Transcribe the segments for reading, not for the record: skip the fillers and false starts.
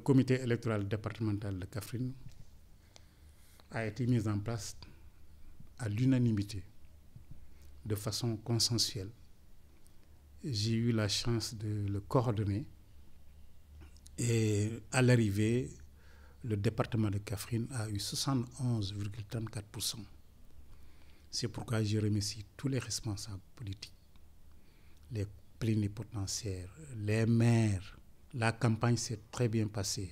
comité électoral départemental de Kaffrine a été mis en place à l'unanimité, de façon consensuelle. J'ai eu la chance de le coordonner et à l'arrivée, le département de Kaffrine a eu 71,34%. C'est pourquoi je remercie tous les responsables politiques, les plénipotentiaires, les maires. La campagne s'est très bien passée,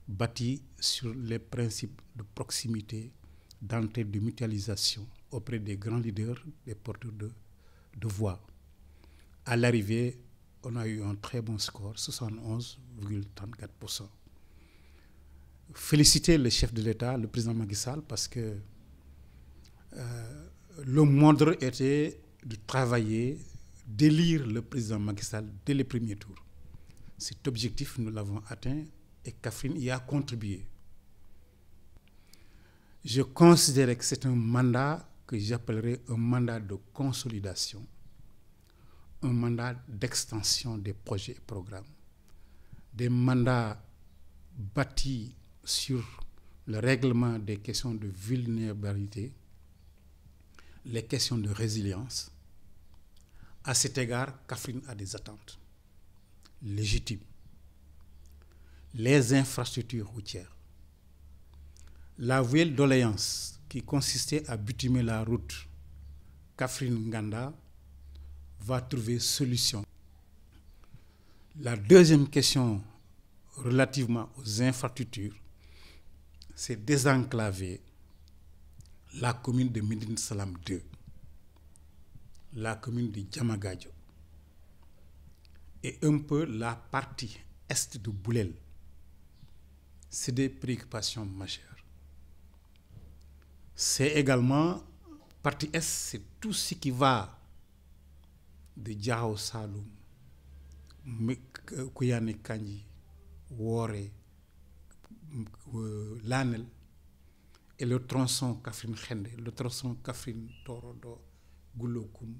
bâtie sur les principes de proximité, d'entraide, de mutualisation auprès des grands leaders, des porteurs de voix. À l'arrivée, on a eu un très bon score, 71,34%. Féliciter le chef de l'État, le président Macky Sall, parce que le moindre était de travailler, d'élire le président Macky Sall dès les premiers tours. Cet objectif, nous l'avons atteint et Kaffrine y a contribué. Je considère que c'est un mandat que j'appellerais un mandat de consolidation, un mandat d'extension des projets et programmes, des mandats bâtis sur le règlement des questions de vulnérabilité, les questions de résilience. À cet égard, Kaffrine a des attentes légitimes. Les infrastructures routières, la voie doléance qui consistait à bitumer la route Kaffrine-Nganda va trouver solution. La deuxième question relativement aux infrastructures, c'est désenclaver la commune de Médine Salam 2, la commune de Diamagadio et un peu la partie est de Boulel. C'est des préoccupations majeures. C'est également, partie est, c'est tout ce qui va de Diao Saloum, Kouyane Kanji, Wore, Lanel, et le tronçon Kaffrine-Khende, le tronçon Kaffrine-Torodo, Goulokoum.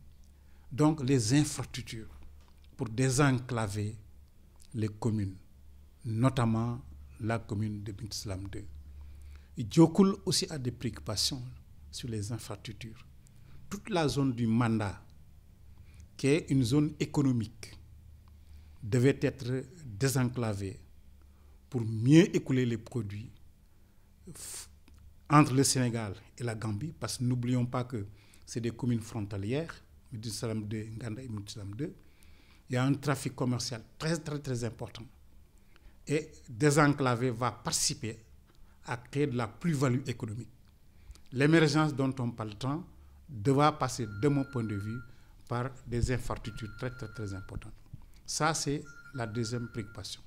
Donc les infrastructures pour désenclaver les communes, notamment la commune de Bint Salam 2. Diokoul aussi a des préoccupations sur les infrastructures. Toute la zone du Manda, qui est une zone économique, devait être désenclavée pour mieux écouler les produits entre le Sénégal et la Gambie, parce que n'oublions pas que c'est des communes frontalières, Médine Salam 2, Nganda et Médine Salam 2. Il y a un trafic commercial très, très, très important. Et désenclaver va participer à créer de la plus-value économique. L'émergence dont on parle tant devra passer, de mon point de vue, par des infrastructures très, très, très importantes. Ça, c'est la deuxième préoccupation.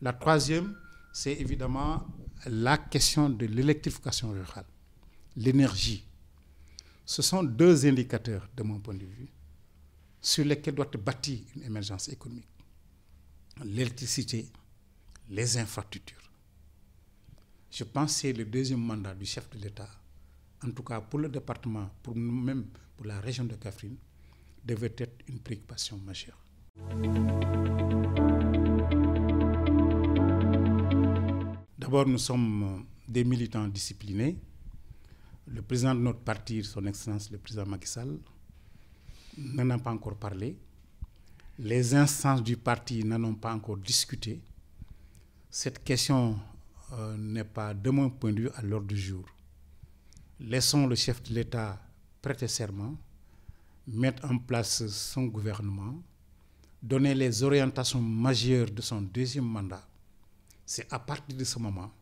La troisième, c'est évidemment la question de l'électrification rurale, l'énergie. Ce sont deux indicateurs, de mon point de vue, sur lesquels doit être bâtie une émergence économique. L'électricité, les infrastructures. Je pense que c'est le deuxième mandat du chef de l'État, en tout cas pour le département, pour nous-mêmes, pour la région de Kaffrine, devait être une préoccupation majeure. D'abord, nous sommes des militants disciplinés. Le président de notre parti, son Excellence, le président Macky Sall, n'en a pas encore parlé. Les instances du parti n'en ont pas encore discuté. Cette question n'est pas, de mon point de vue, à l'ordre du jour. Laissons le chef de l'État prêter serment, mettre en place son gouvernement, donner les orientations majeures de son deuxième mandat. C'est à partir de ce moment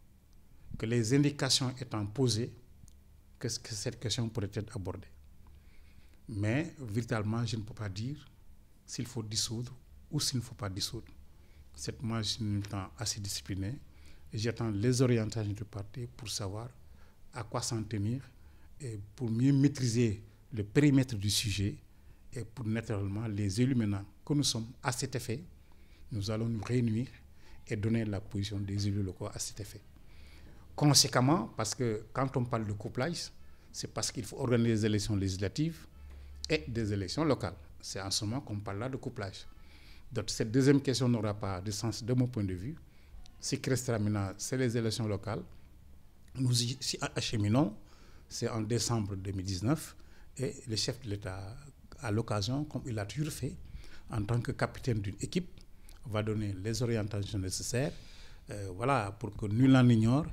que les indications étant posées, que cette question pourrait être abordée. Mais, véritablement, je ne peux pas dire s'il faut dissoudre ou s'il ne faut pas dissoudre. Moi, je suis un militant assez discipliné et j'attends les orientations du parti pour savoir à quoi s'en tenir et pour mieux maîtriser le périmètre du sujet et pour naturellement les élus maintenant que nous sommes à cet effet, nous allons nous réunir et donner la position des élus locaux à cet effet. Conséquemment, parce que quand on parle de couplage, c'est parce qu'il faut organiser des élections législatives et des élections locales. C'est en ce moment qu'on parle là de couplage. Donc cette deuxième question n'aura pas de sens de mon point de vue Ce qui restera maintenant, c'est les élections locales. Nous y acheminons, c'est en décembre 2019, et le chef de l'État, à l'occasion, comme il a toujours fait, en tant que capitaine d'une équipe, va donner les orientations nécessaires, voilà, pour que nul n'en ignore,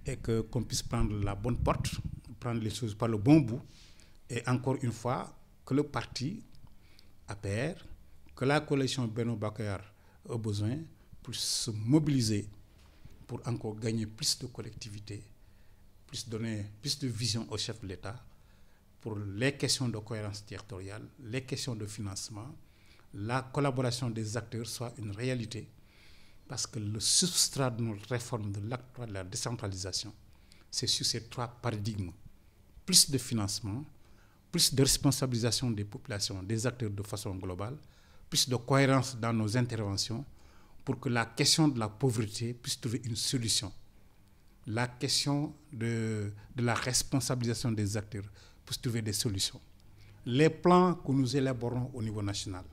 et qu'on puisse prendre la bonne porte, prendre les choses par le bon bout, et encore une fois, que le parti APR, que la coalition Benno Bokk Yakaar a besoin, puisse se mobiliser pour encore gagner plus de collectivité, plus donner plus de vision au chef de l'État pour les questions de cohérence territoriale, les questions de financement, la collaboration des acteurs soit une réalité, parce que le substrat de notre réforme de l'acte de la décentralisation, c'est sur ces 3 paradigmes. Plus de financement, plus de responsabilisation des populations, des acteurs de façon globale, plus de cohérence dans nos interventions pour que la question de la pauvreté puisse trouver une solution. La question de la responsabilisation des acteurs puisse trouver des solutions. Les plans que nous élaborons au niveau national,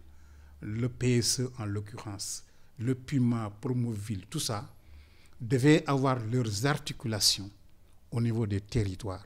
le PSE en l'occurrence, le PUMA, Promoville, tout ça, devaient avoir leurs articulations au niveau des territoires